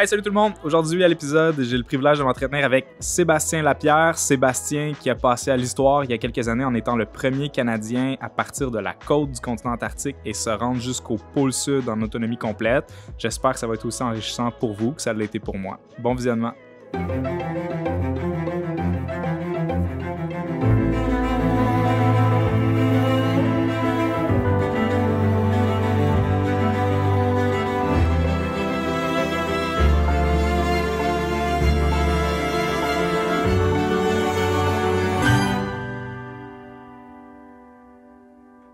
Hey, salut tout le monde! Aujourd'hui, à l'épisode, j'ai le privilège de m'entretenir avec Sébastien Lapierre. Sébastien qui a passé à l'histoire il y a quelques années en étant le premier Canadien à partir de la côte du continent antarctique et se rendre jusqu'au pôle sud en autonomie complète. J'espère que ça va être aussi enrichissant pour vous que ça l'a été pour moi. Bon visionnement!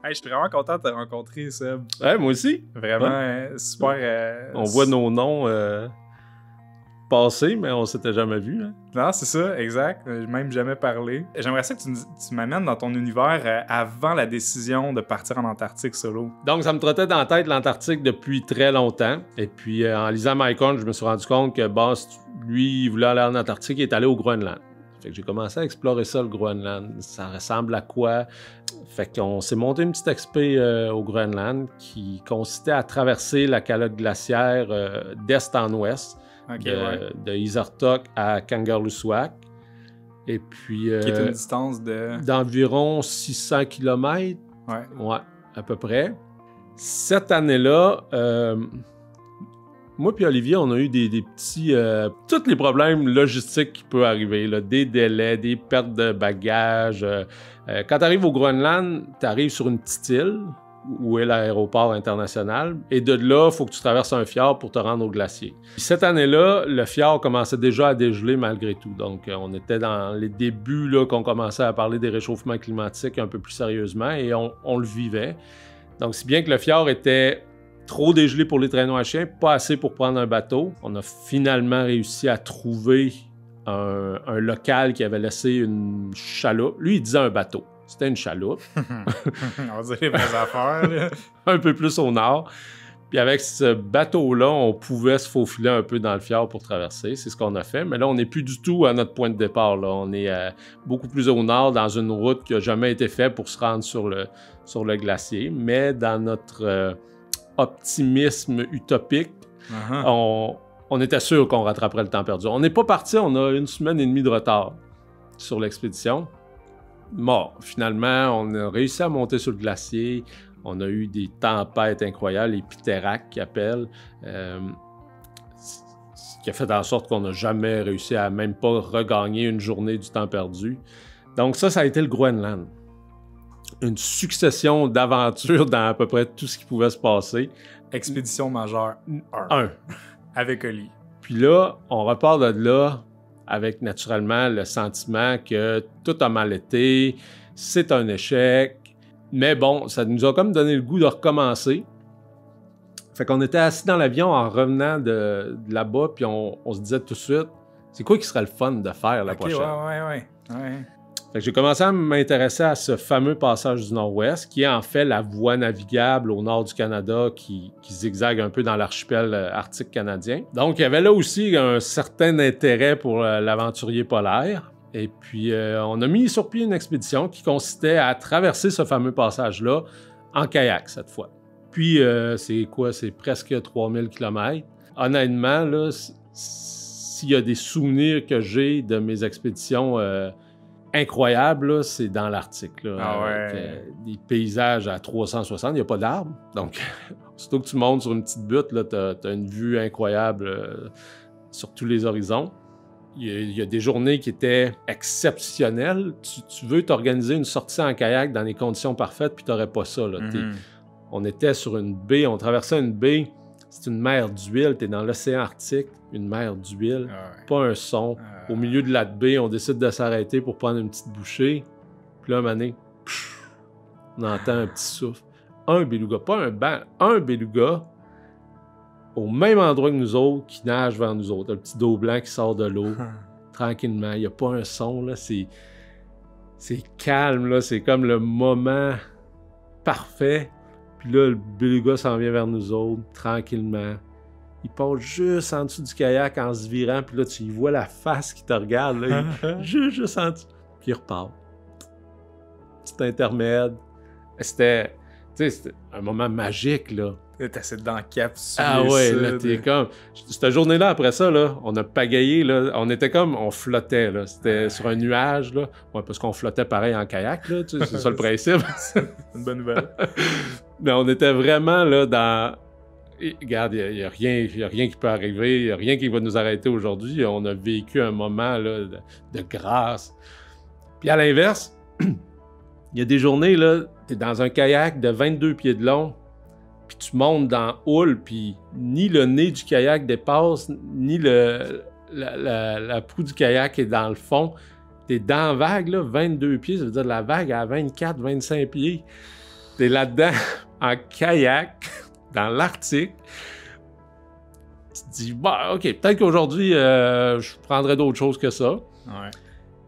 Hey, je suis vraiment content de te rencontrer, Seb. Ouais, moi aussi. Vraiment, super... On voit nos noms passer, mais on s'était jamais vus. Hein? Non, c'est ça, exact. Même jamais parlé. J'aimerais ça que tu m'amènes dans ton univers avant la décision de partir en Antarctique solo. Donc, ça me trottait dans la tête l'Antarctique depuis très longtemps. Et puis, en lisant Mike Horn, je me suis rendu compte que lui, il voulait aller en Antarctique, il est allé au Groenland. Fait que j'ai commencé à explorer ça, le Groenland. Ça ressemble à quoi? Fait qu'on s'est monté une petite expé au Groenland qui consistait à traverser la calotte glaciaire d'est en ouest, de Izartok à Kangerlussuaq. Et puis... qui est une distance de... d'environ 600 km. Ouais, à peu près. Cette année-là... moi et Olivier, on a eu des petits... tous les problèmes logistiques qui peuvent arriver, là, des délais, des pertes de bagages. Quand tu arrives au Groenland, tu arrives sur une petite île où est l'aéroport international. Et de là, il faut que tu traverses un fjord pour te rendre au glacier. Cette année-là, le fjord commençait déjà à dégeler malgré tout. Donc, on était dans les débuts là, qu'on commençait à parler des réchauffements climatiques un peu plus sérieusement et on le vivait. Donc, si bien que le fjord était... trop dégelé pour les traîneaux à chiens, pas assez pour prendre un bateau. On a finalement réussi à trouver un local qui avait laissé une chaloupe. Lui, il disait un bateau. C'était une chaloupe. On va dire les vraies affaires. Là. Un peu plus au nord. Puis avec ce bateau-là, on pouvait se faufiler un peu dans le fjord pour traverser. C'est ce qu'on a fait. Mais là, on n'est plus du tout à notre point de départ. Là. On est beaucoup plus au nord, dans une route qui n'a jamais été faite pour se rendre sur le glacier. Mais dans notre... optimisme utopique, on était sûr qu'on rattraperait le temps perdu. On n'est pas parti, on a 1 semaine et demie de retard sur l'expédition. Bon, finalement, on a réussi à monter sur le glacier. On a eu des tempêtes incroyables, les piteraques qu'ils appellent, ce qui a fait en sorte qu'on n'a jamais réussi à même pas regagner une journée du temps perdu. Donc ça a été le Groenland. Une succession d'aventures dans à peu près tout ce qui pouvait se passer. Expédition majeure 1. Avec Oli. Puis là, on repart de là avec naturellement le sentiment que tout a mal été, c'est un échec. Mais bon, ça nous a comme donné le goût de recommencer. Fait qu'on était assis dans l'avion en revenant de là-bas, puis on se disait tout de suite, c'est quoi qui serait le fun de faire la prochaine? Ouais. Fait que j'ai commencé à m'intéresser à ce fameux passage du Nord-Ouest, qui est en fait la voie navigable au nord du Canada qui zigzague un peu dans l'archipel arctique canadien. Donc, il y avait là aussi un certain intérêt pour l'aventurier polaire. Et puis, on a mis sur pied une expédition qui consistait à traverser ce fameux passage-là en kayak cette fois. Puis, c'est quoi? C'est presque 3000 km. Honnêtement, là, s'il y a des souvenirs que j'ai de mes expéditions... incroyable, c'est dans l'Arctique. Avec des paysages à 360, il n'y a pas d'arbres. Donc, surtout que tu montes sur une petite butte, tu as une vue incroyable sur tous les horizons. Il y a des journées qui étaient exceptionnelles. Tu veux t'organiser une sortie en kayak dans les conditions parfaites, puis tu n'aurais pas ça. Là. On était sur une baie, on traversait une baie. C'est une mer d'huile, tu es dans l'océan Arctique, une mer d'huile, pas un son. Au milieu de la baie, on décide de s'arrêter pour prendre une petite bouchée. Puis là, un moment donné, on entend un petit souffle. Un beluga, pas un banc, un beluga, au même endroit que nous autres, qui nage vers nous autres. Un petit dos blanc qui sort de l'eau, tranquillement. Il n'y a pas un son, là. C'est calme, là. C'est comme le moment parfait. Puis là, le beluga s'en vient vers nous autres, tranquillement. Il passe juste en dessous du kayak en se virant, puis là, tu y vois la face qui te regarde, là, juste en dessous. Puis il repart. Petit intermède. C'était sais, c'était un moment magique, là. T'essaies dans le cap sur Ah les ouais, Sud. là, t'es comme... Cette journée-là, après ça, là, on a pagayé, là, on était comme... On flottait, là. C'était sur un nuage, là. Ouais, parce qu'on flottait pareil en kayak, là, tu sais, c'est ça le principe. C'est une bonne nouvelle. Mais on était vraiment, là, dans... Et, regarde, il n'y a rien qui peut arriver, il n'y a rien qui va nous arrêter aujourd'hui. On a vécu un moment, là, de grâce. Puis à l'inverse, il y a des journées, là, t'es dans un kayak de 22 pieds de long, puis tu montes dans houle, puis ni le nez du kayak dépasse, ni la proue du kayak est dans le fond. T'es dans la vague, là, 22 pieds, ça veut dire la vague à 24, 25 pieds. T'es là-dedans, en kayak, dans l'Arctique. Tu te dis, bah, OK, peut-être qu'aujourd'hui, je prendrais d'autres choses que ça. Ouais.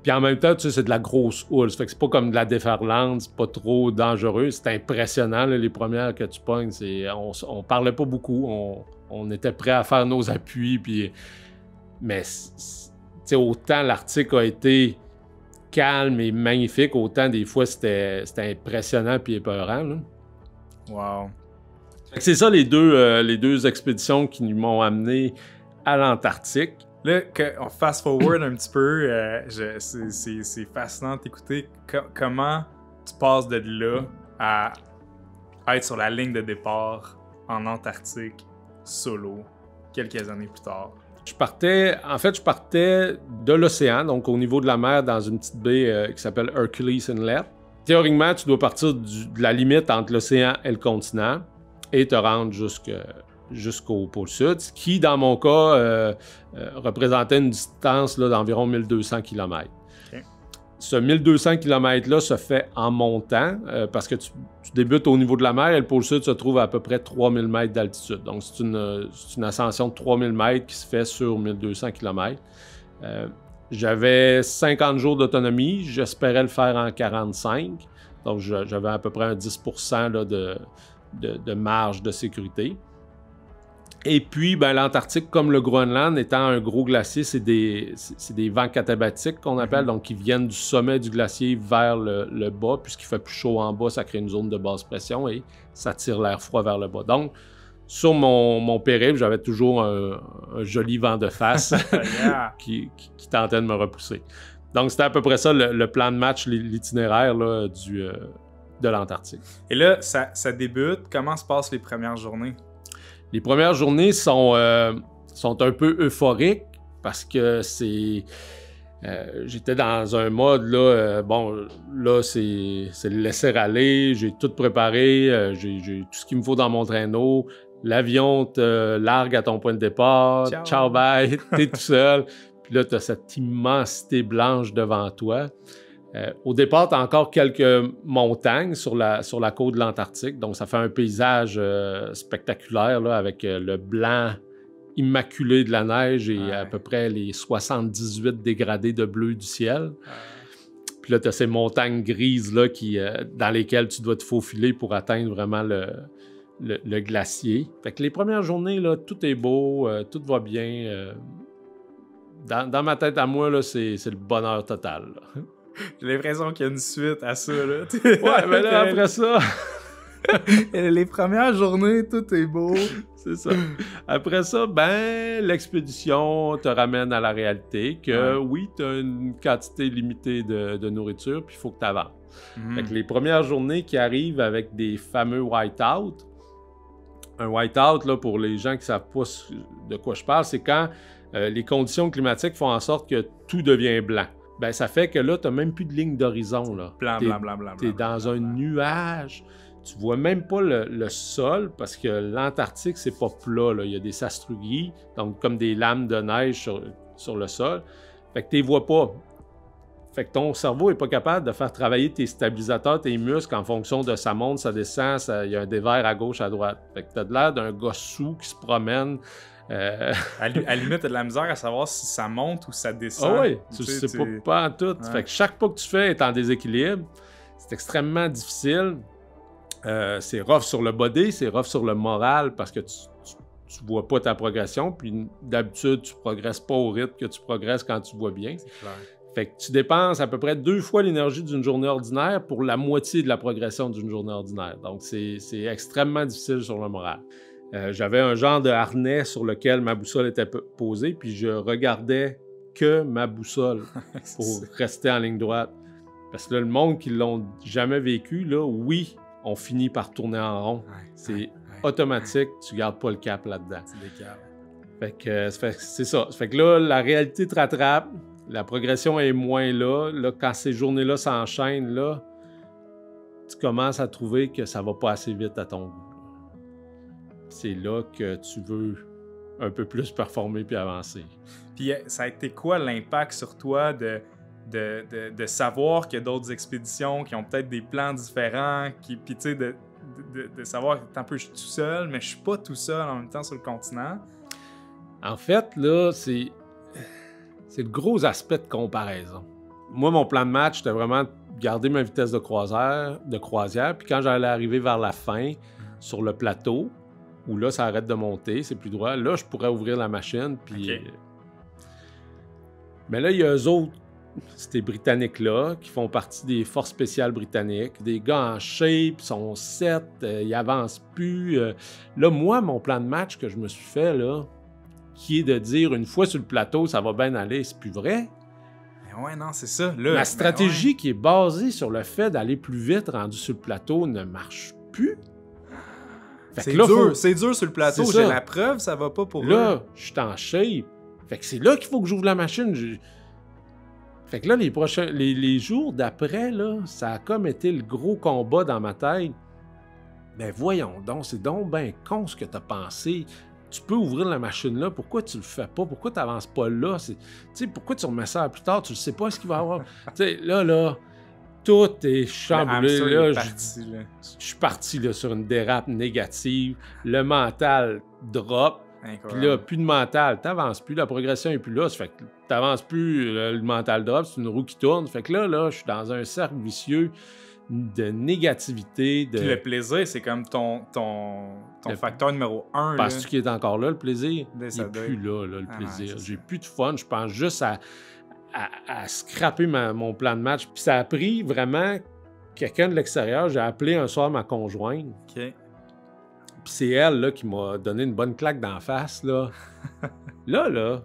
Puis en même temps, tu sais, c'est de la grosse houle. Ça fait que c'est pas comme de la déferlante, c'est pas trop dangereux. C'est impressionnant, là, les premières que tu pognes. On parlait pas beaucoup. On était prêts à faire nos appuis. Puis... Mais tu sais, autant l'Arctique a été calme et magnifique, autant des fois c'était impressionnant puis épeurant, là. Wow. Fait que c'est ça les deux expéditions qui nous m'ont amené à l'Antarctique. Là, on fast forward un petit peu, c'est fascinant d'écouter comment tu passes de là à être sur la ligne de départ en Antarctique solo quelques années plus tard. Je partais de l'océan, donc au niveau de la mer, dans une petite baie qui s'appelle Hercules Inlet. Théoriquement, tu dois partir de la limite entre l'océan et le continent et te rendre jusqu'au pôle sud, ce qui, dans mon cas, représentait une distance là, d'environ 1200 km. Okay. Ce 1200 km-là se fait en montant, parce que tu débutes au niveau de la mer et le pôle sud se trouve à peu près 3000 mètres d'altitude. Donc, c'est une ascension de 3000 mètres qui se fait sur 1200 km. J'avais 50 jours d'autonomie, j'espérais le faire en 45. Donc, j'avais à peu près un 10% là, de marge de sécurité. Et puis, ben, l'Antarctique, comme le Groenland, étant un gros glacier, c'est des vents katabatiques qu'on appelle, donc qui viennent du sommet du glacier vers le bas. Puisqu'il fait plus chaud en bas, ça crée une zone de basse pression et ça tire l'air froid vers le bas. Donc, sur mon périple, j'avais toujours un joli vent de face Yeah. qui tentait de me repousser. Donc, c'était à peu près ça le plan de match, l'itinéraire là, de l'Antarctique. Et là, ça débute. Comment se passent les premières journées? Les premières journées sont un peu euphoriques parce que j'étais dans un mode, là, là, c'est le laisser aller, j'ai tout préparé, j'ai tout ce qu'il me faut dans mon traîneau, l'avion te largue à ton point de départ, ciao bye, t'es tout seul, puis là, t'as cette immensité blanche devant toi. Au départ, tu as encore quelques montagnes sur la côte de l'Antarctique, donc ça fait un paysage spectaculaire là, avec le blanc immaculé de la neige et à peu près les 78 dégradés de bleu du ciel. Puis là, tu as ces montagnes grises là, dans lesquelles tu dois te faufiler pour atteindre vraiment le glacier. Fait que les premières journées, là, tout est beau, tout va bien. Dans ma tête à moi, là, c'est le bonheur total. Là. J'ai l'impression qu'il y a une suite à ça, là. Ouais, mais là, après ça... Les premières journées, tout est beau. C'est ça. Après ça, ben, l'expédition te ramène à la réalité que, oui, tu as une quantité limitée de nourriture, puis il faut que tu avances. Fait que les premières journées qui arrivent avec des fameux white-out, un white-out, là, pour les gens qui ne savent pas de quoi je parle, c'est quand les conditions climatiques font en sorte que tout devient blanc. Ben, ça fait que là, tu n'as même plus de ligne d'horizon. Là. Blanc. Tu es dans un nuage. Tu vois même pas le sol parce que l'Antarctique, c'est pas plat. Là. Il y a des sastrugies, donc comme des lames de neige sur le sol. Fait que tu les vois pas. Fait que ton cerveau n'est pas capable de faire travailler tes stabilisateurs, tes muscles en fonction de ça monte, ça descend, il y a un dévers à gauche, à droite. Fait que tu as de l'air d'un gars saoul qui se promène. À la limite, t'as de la misère à savoir si ça monte ou ça descend. Ah oui, tu sais pas en tout. Ouais. Fait que chaque pas que tu fais est en déséquilibre. C'est extrêmement difficile. C'est rough sur le body, c'est rough sur le moral parce que tu vois pas ta progression. Puis d'habitude, tu progresses pas au rythme que tu progresses quand tu vois bien. C'est clair. Fait que tu dépenses à peu près 2 fois l'énergie d'une journée ordinaire pour la moitié de la progression d'une journée ordinaire. Donc, c'est extrêmement difficile sur le moral. J'avais un genre de harnais sur lequel ma boussole était posée, puis je regardais que ma boussole pour rester en ligne droite. Parce que là, le monde qui l'ont jamais vécu, là, oui, on finit par tourner en rond. C'est automatique, tu gardes pas le cap là-dedans. Fait que c'est ça. Fait que là, la réalité te rattrape. La progression est moins là. Là, quand ces journées-là s'enchaînent, là, tu commences à trouver que ça va pas assez vite à ton goût. C'est là que tu veux un peu plus performer puis avancer. Puis ça a été quoi l'impact sur toi de savoir qu'il y a d'autres expéditions qui ont peut-être des plans différents, puis tu sais, de savoir que je suis tout seul, mais je suis pas tout seul en même temps sur le continent? En fait, là, c'est le gros aspect de comparaison. Moi, mon plan de match, c'était vraiment de garder ma vitesse de croisière, puis quand j'allais arriver vers la fin, sur le plateau, où là, ça arrête de monter, c'est plus droit, là, je pourrais ouvrir la machine, puis... Okay. Mais là, il y a eux autres, ces Britanniques-là, qui font partie des forces spéciales britanniques, des gars en shape, sont 7, ils avancent plus. Là, moi, mon plan de match que je me suis fait, là, qui est de dire une fois sur le plateau, ça va bien aller, c'est plus vrai. Mais ouais, non, c'est ça. Là, la stratégie qui est basée sur le fait d'aller plus vite rendu sur le plateau ne marche plus. C'est dur, c'est dur sur le plateau, j'ai la preuve, ça va pas pour eux. Là, je suis en shape. Fait que c'est là qu'il faut que j'ouvre la machine. Fait que là, les jours d'après, là, ça a comme été le gros combat dans ma tête. Mais voyons donc, c'est donc ben con ce que t'as pensé. Tu peux ouvrir la machine là, pourquoi tu le fais pas? Pourquoi tu n'avances pas là? Tu sais, pourquoi tu remets ça à plus tard? Tu ne sais pas ce qu'il va y avoir. Tu sais, là, tout est chamboulé. Là, je suis parti là, sur une dérape négative. Le mental drop. Puis là, plus de mental. Tu n'avances plus. La progression n'est plus là. Ça fait que tu n'avances plus. Le mental drop, c'est une roue qui tourne. Fait que là, je suis dans un cercle vicieux de négativité. Puis le plaisir, c'est comme ton facteur numéro 1. Penses-tu qu'il est encore là, le plaisir? Il n'est plus là, le plaisir. J'ai plus de fun. Je pense juste à scraper mon plan de match. Puis ça a pris vraiment quelqu'un de l'extérieur. J'ai appelé un soir ma conjointe. OK. Puis c'est elle là, qui m'a donné une bonne claque d'en face. Là, là,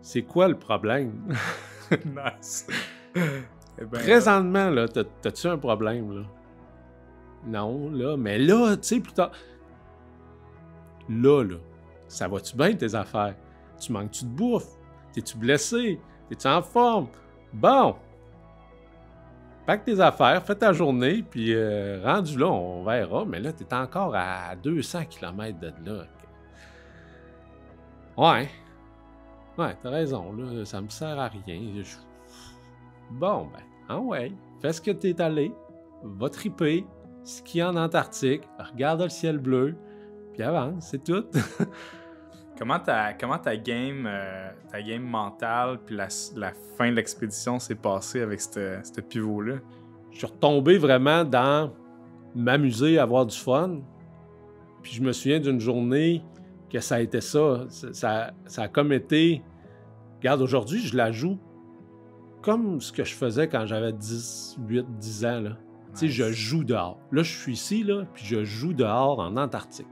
c'est quoi le problème? Nice. Présentement, là, t'as-tu un problème, là? Non, là, mais là, tu sais, plus tard... Là, ça va-tu bien, tes affaires? Tu manques-tu de bouffe? T'es-tu blessé? T'es-tu en forme? Bon! Pack tes affaires, fais ta journée, puis rendu là, on verra, mais là, t'es encore à 200 km de là. Ouais, t'as raison, là, ça me sert à rien. Bon, ben, ouais, fais ce que t'es allé, va triper, ski en Antarctique, regarde le ciel bleu, puis avance, c'est tout. Comment ta game mentale puis la fin de l'expédition s'est passée avec ce pivot-là? Je suis retombé vraiment dans m'amuser, avoir du fun. Puis je me souviens d'une journée que ça a été ça. Ça a comme été... Regarde, aujourd'hui, je la joue comme ce que je faisais quand j'avais 10 ans. Là. Nice. Tu sais, je joue dehors. Là, je suis ici, là, puis je joue dehors en Antarctique.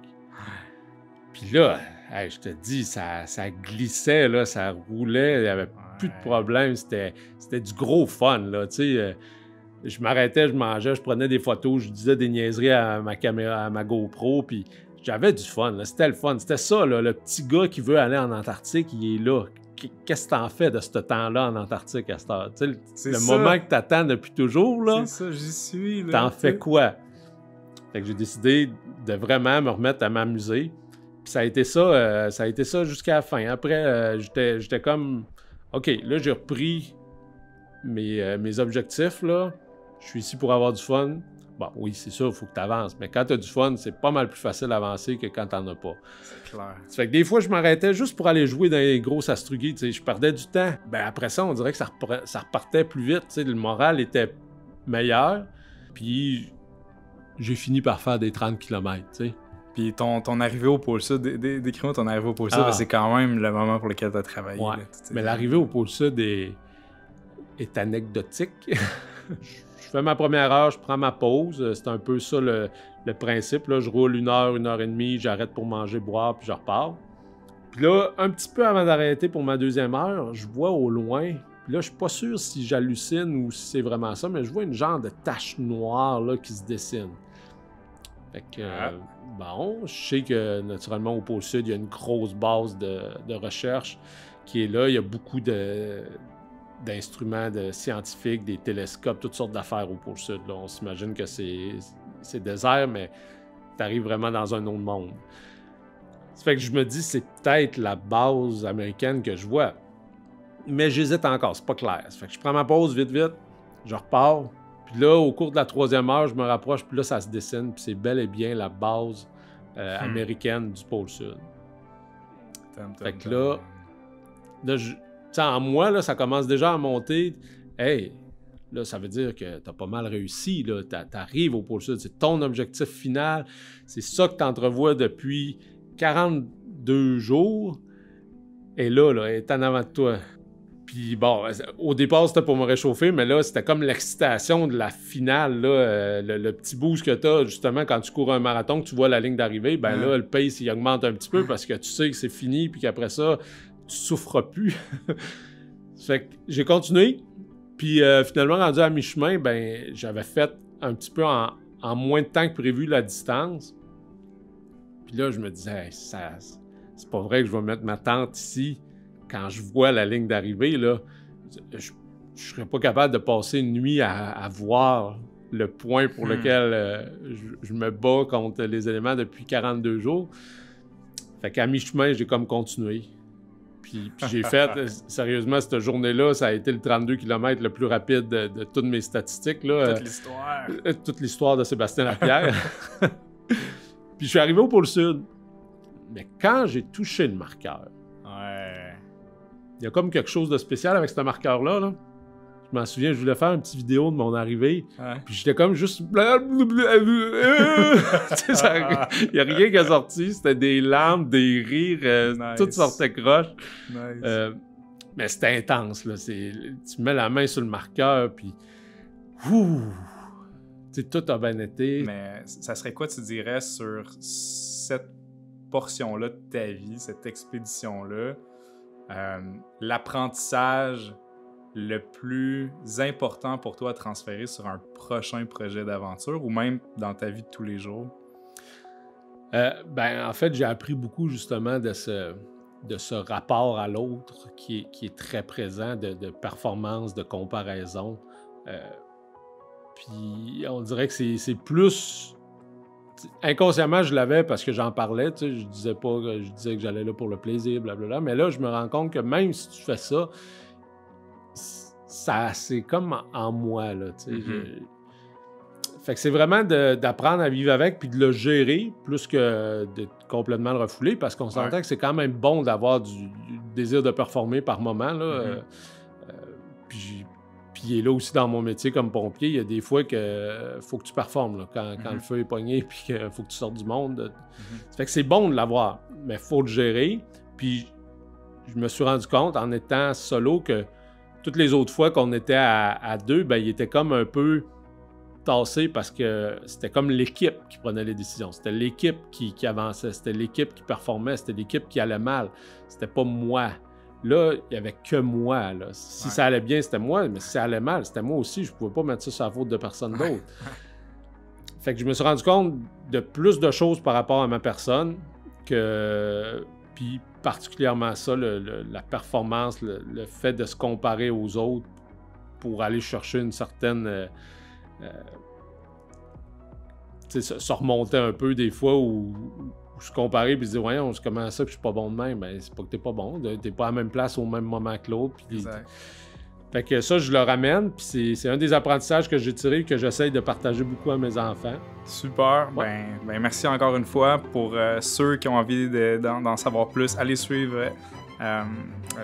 Puis là, je te dis, ça glissait, là, ça roulait, il n'y avait plus de problème. C'était du gros fun, là, tu sais. Je m'arrêtais, je mangeais, je prenais des photos, je disais des niaiseries à ma caméra, à ma GoPro, puis j'avais du fun, là. C'était le fun. C'était ça, là, le petit gars qui veut aller en Antarctique, il est là. Qu'est-ce que t'en fais de ce temps-là en Antarctique à cette heure? Tu sais, le moment que t'attends depuis toujours, là. C'est ça, j'y suis, là. T'en fais quoi? Fait que j'ai décidé de vraiment me remettre à m'amuser. Puis ça a été ça jusqu'à la fin. Après, j'étais comme... OK, là, j'ai repris mes objectifs, là. Je suis ici pour avoir du fun. Bon, oui, c'est sûr, il faut que tu avances. Mais quand tu as du fun, c'est pas mal plus facile d'avancer que quand t'en as pas. C'est clair. Ça fait que des fois, je m'arrêtais juste pour aller jouer dans les grosses astrugis. Tu sais, je perdais du temps. Ben après ça, on dirait que ça repartait plus vite. Tu sais, le moral était meilleur. Puis j'ai fini par faire des 30 km, tu sais. Puis ton arrivée au pôle Sud, décris-moi ton arrivée au pôle Sud, parce que c'est quand même le moment pour lequel tu as travaillé. Ouais. Là, mais l'arrivée au pôle Sud est est anecdotique. Je fais ma première heure, je prends ma pause. C'est un peu ça le principe. Là, je roule 1 heure, 1 heure et demie, j'arrête pour manger, boire, puis je repars. Puis là, un petit peu avant d'arrêter pour ma 2e heure, je vois au loin, puis là, je suis pas sûr si j'hallucine ou si c'est vraiment ça, mais je vois une genre de tache noire là, qui se dessine. Fait que, bon, je sais que naturellement au pôle Sud, il y a une grosse base de recherche qui est là. Il y a beaucoup d'instruments scientifiques, des télescopes, toutes sortes d'affaires au pôle Sud. Là. On s'imagine que c'est désert, mais tu arrives vraiment dans un autre monde. Ça fait que je me dis, c'est peut-être la base américaine que je vois. Mais j'hésite encore, c'est pas clair. Ça fait que je prends ma pause vite, je repars. Puis là, au cours de la 3e heure, je me rapproche, puis là, ça se dessine, puis c'est bel et bien la base américaine du pôle Sud. Fait que là en moi, là, ça commence déjà à monter. Hey, là, ça veut dire que t'as pas mal réussi, là. T'arrives au pôle Sud, c'est ton objectif final. C'est ça que t'entrevois depuis 42 jours. Et là, elle est en avant de toi. Puis bon, au départ, c'était pour me réchauffer, mais là, c'était comme l'excitation de la finale, là, le petit boost que t'as, justement, quand tu cours un marathon, que tu vois la ligne d'arrivée, ben là, le pace, il augmente un petit peu parce que tu sais que c'est fini, puis qu'après ça, tu souffres plus. Fait que j'ai continué, puis finalement, rendu à mi-chemin, ben j'avais fait un petit peu en moins de temps que prévu la distance. Puis là, je me disais, hey, c'est pas vrai que je vais mettre ma tente ici. Quand je vois la ligne d'arrivée, là, je serais pas capable de passer une nuit à voir le point pour lequel je me bats contre les éléments depuis 42 jours. Fait qu'à mi-chemin, j'ai comme continué. Puis j'ai fait, sérieusement, cette journée-là, ça a été le 32 km le plus rapide de toutes mes statistiques. Là, toute l'histoire. Toute l'histoire de Sébastien Lapierre. Puis je suis arrivé au pôle Sud. Mais quand j'ai touché le marqueur, il y a comme quelque chose de spécial avec ce marqueur-là. Là. Je m'en souviens, je voulais faire une petite vidéo de mon arrivée. Puis j'étais comme juste... Il n'y a rien qui est sorti. C'était des larmes, des rires. Nice. Tout sortait croche. Nice. Mais c'était intense. Là. Tu mets la main sur le marqueur, puis... tout a bien été. Mais ça serait quoi, tu dirais, sur cette portion-là de ta vie, cette expédition-là, l'apprentissage le plus important pour toi à transférer sur un prochain projet d'aventure ou même dans ta vie de tous les jours? En fait, j'ai appris beaucoup justement de ce rapport à l'autre qui est très présent, de performance, de comparaison. Puis on dirait que c'est plus... Inconsciemment, je l'avais parce que j'en parlais, je disais que j'allais là pour le plaisir, blablabla, mais là, je me rends compte que même si tu fais ça, c'est comme en moi, là, Fait que c'est vraiment d'apprendre à vivre avec puis de le gérer plus que de complètement le refouler parce qu'on s'entend que c'est quand même bon d'avoir du désir de performer par moment, là. Puis il est là aussi dans mon métier comme pompier. Il y a des fois que faut que tu performes là, quand le feu est pogné puis qu'il faut que tu sortes du monde. Ça fait que c'est bon de l'avoir, mais il faut le gérer. Puis je me suis rendu compte en étant solo que toutes les autres fois qu'on était à deux, ben, il était comme un peu tassé parce que c'était comme l'équipe qui prenait les décisions. C'était l'équipe qui avançait, c'était l'équipe qui performait, c'était l'équipe qui allait mal. C'était pas moi. Là, il n'y avait que moi. Là. Si ça allait bien, c'était moi, mais si ça allait mal, c'était moi aussi. Je ne pouvais pas mettre ça sur la faute de personne d'autre. Fait que je me suis rendu compte de plus de choses par rapport à ma personne que... Puis particulièrement ça, la performance, le fait de se comparer aux autres pour aller chercher une certaine... se remonter un peu des fois où je comparais et je disais, voyons, comment ça que je suis pas bon de même? Ben, c'est pas que t'es pas bon, t'es pas à la même place au même moment que l'autre. Fait que ça, je le ramène, puis c'est un des apprentissages que j'ai tiré et que j'essaye de partager beaucoup à mes enfants. Super. Ouais. Ben, merci encore une fois. Pour ceux qui ont envie d'en savoir plus, allez suivre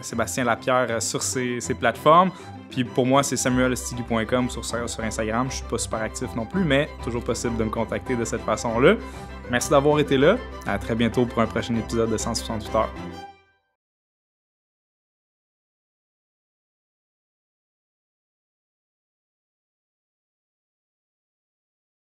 Sébastien Lapierre sur ses plateformes. Puis pour moi, c'est samuelstigui.com sur Instagram. Je suis pas super actif non plus, mais toujours possible de me contacter de cette façon-là. Merci d'avoir été là. À très bientôt pour un prochain épisode de 168 heures.